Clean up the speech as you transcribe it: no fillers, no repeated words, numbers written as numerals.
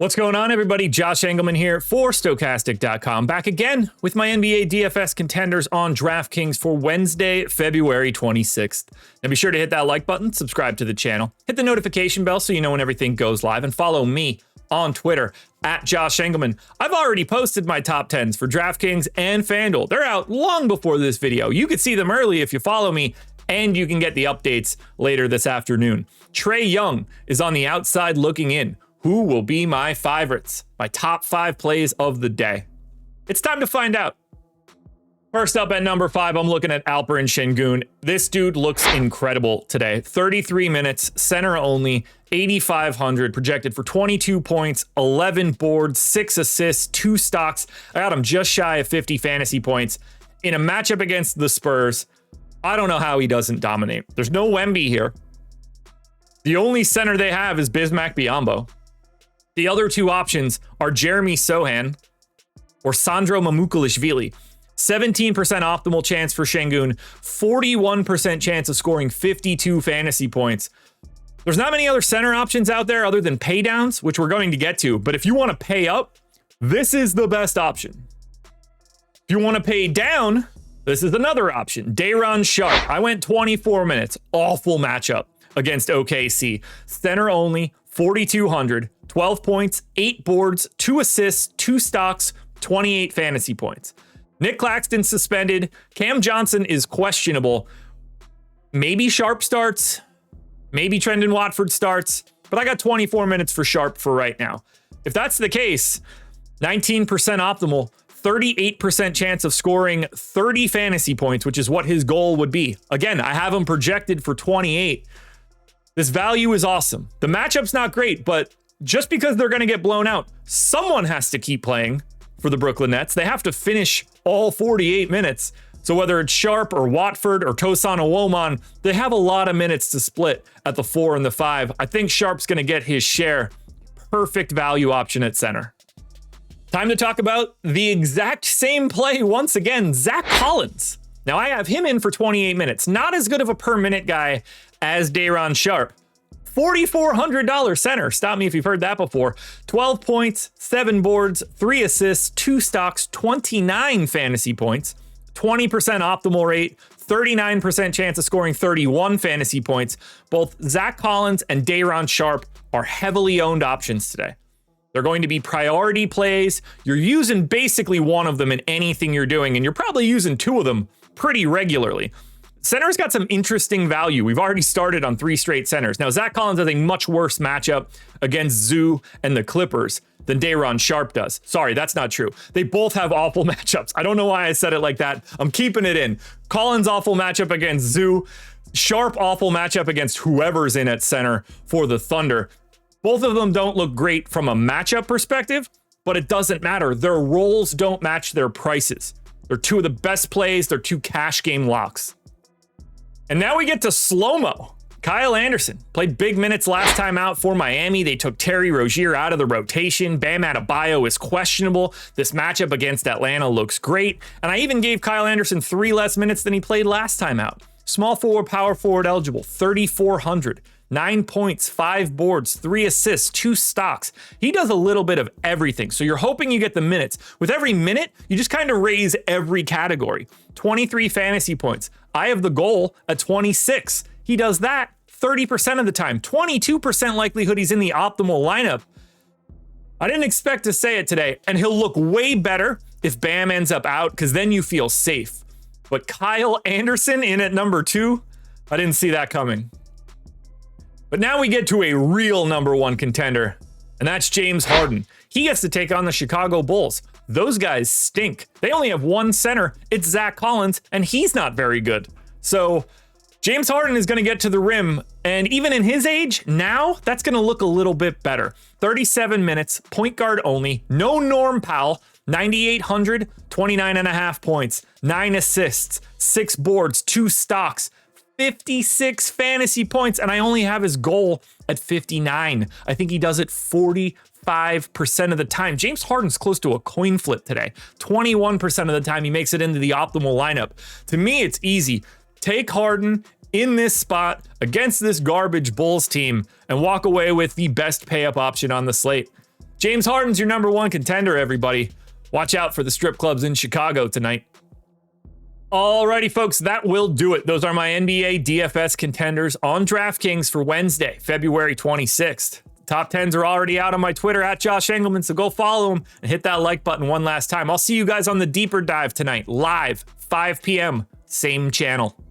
What's going on, everybody? Josh Engleman here for Stokastic.com, back again with my NBA DFS contenders on DraftKings for Wednesday, February 26th. Now be sure to hit that like button, subscribe to the channel, hit the notification bell so you know when everything goes live, and follow me on Twitter at Josh Engleman. I've already posted my top 10s for DraftKings and FanDuel. They're out long before this video. You could see them early if you follow me, and you can get the updates later this afternoon. Trae Young is on the outside looking in. Who will be my favorites? My top 5 plays of the day. It's time to find out. First up at number 5, I'm looking at Alperen Sengun. This dude looks incredible today. 33 minutes, center only, 8,500, projected for 22 points, 11 boards, 6 assists, 2 stocks. I got him just shy of 50 fantasy points. In a matchup against the Spurs, I don't know how he doesn't dominate. There's no Wemby here. The only center they have is Bismack Biyombo. The other two options are Jeremy Sohan or Sandro Mamukelashvili. 17% optimal chance for Sengun, 41% chance of scoring 52 fantasy points. There's not many other center options out there other than pay downs, which we're going to get to. But if you want to pay up, this is the best option. If you want to pay down, this is another option. Sharpe. I went 24 minutes. Awful matchup against OKC. Center only, 4,200. 12 points, 8 boards, 2 assists, 2 stocks, 28 fantasy points. Nick Claxton suspended. Cam Johnson is questionable. Maybe Sharpe starts. Maybe Trendon Watford starts. But I got 24 minutes for Sharpe for right now. If that's the case, 19% optimal, 38% chance of scoring 30 fantasy points, which is what his goal would be. Again, I have him projected for 28. This value is awesome. The matchup's not great, but just because they're going to get blown out, someone has to keep playing for the Brooklyn Nets. They have to finish all 48 minutes. So whether it's Sharpe or Watford or Tosan Owomon, they have a lot of minutes to split at the 4 and the 5. I think Sharpe's going to get his share. Perfect value option at center. Time to talk about the exact same play once again, Zach Collins. Now I have him in for 28 minutes. Not as good of a per minute guy as Sharpe. $4,400 center. Stop me if you've heard that before. 12 points, 7 boards, 3 assists, 2 stocks, 29 fantasy points, 20% optimal rate, 39% chance of scoring 31 fantasy points. Both Zach Collins and Sharpe are heavily owned options today. They're going to be priority plays. You're using basically one of them in anything you're doing, and you're probably using 2 of them pretty regularly. Center's got some interesting value. We've already started on 3 straight centers. Now, Zach Collins has a much worse matchup against Zoo and the Clippers than Sharpe does. Sorry, that's not true. They both have awful matchups. I don't know why I said it like that. I'm keeping it in. Collins awful matchup against Zoo. Sharpe awful matchup against whoever's in at center for the Thunder. Both of them don't look great from a matchup perspective, but it doesn't matter. Their roles don't match their prices. They're 2 of the best plays. They're 2 cash game locks. And now we get to slow-mo. Kyle Anderson played big minutes last time out for Miami. They took Terry Rozier out of the rotation. Bam Adebayo is questionable. This matchup against Atlanta looks great. And I even gave Kyle Anderson 3 less minutes than he played last time out. Small forward, power forward eligible, 3,400. 9 points, 5 boards, 3 assists, 2 stocks. He does a little bit of everything. So you're hoping you get the minutes. With every minute, you just kind of raise every category. 23 fantasy points. I have the goal at 26. He does that 30% of the time. 22% likelihood he's in the optimal lineup. I didn't expect to say it today, and he'll look way better if Bam ends up out, because then you feel safe. But Kyle Anderson in at number 2, I didn't see that coming. But now we get to a real number 1 contender, and that's James Harden. He gets to take on the Chicago Bulls. Those guys stink. They only have 1 center. It's Zach Collins, and he's not very good. So James Harden is going to get to the rim, and even in his age, now that's going to look a little bit better. 37 minutes, point guard only, no Norm Powell, 9,800, 29.5 points, 9 assists, 6 boards, 2 stocks, 56 fantasy points, and I only have his goal at 59. I think he does it 45% of the time. James Harden's close to a coin flip today. 21% of the time he makes it into the optimal lineup. To me, it's easy. Take Harden in this spot against this garbage Bulls team and walk away with the best pay up option on the slate. James Harden's your number one contender, everybody. Watch out for the strip clubs in Chicago tonight. Alrighty, folks, that will do it. Those are my NBA DFS contenders on DraftKings for Wednesday, February 26th. Top 10s are already out on my Twitter at Josh Engleman, so go follow him and hit that like button one last time. I'll see you guys on the deeper dive tonight, live, 5 p.m., same channel.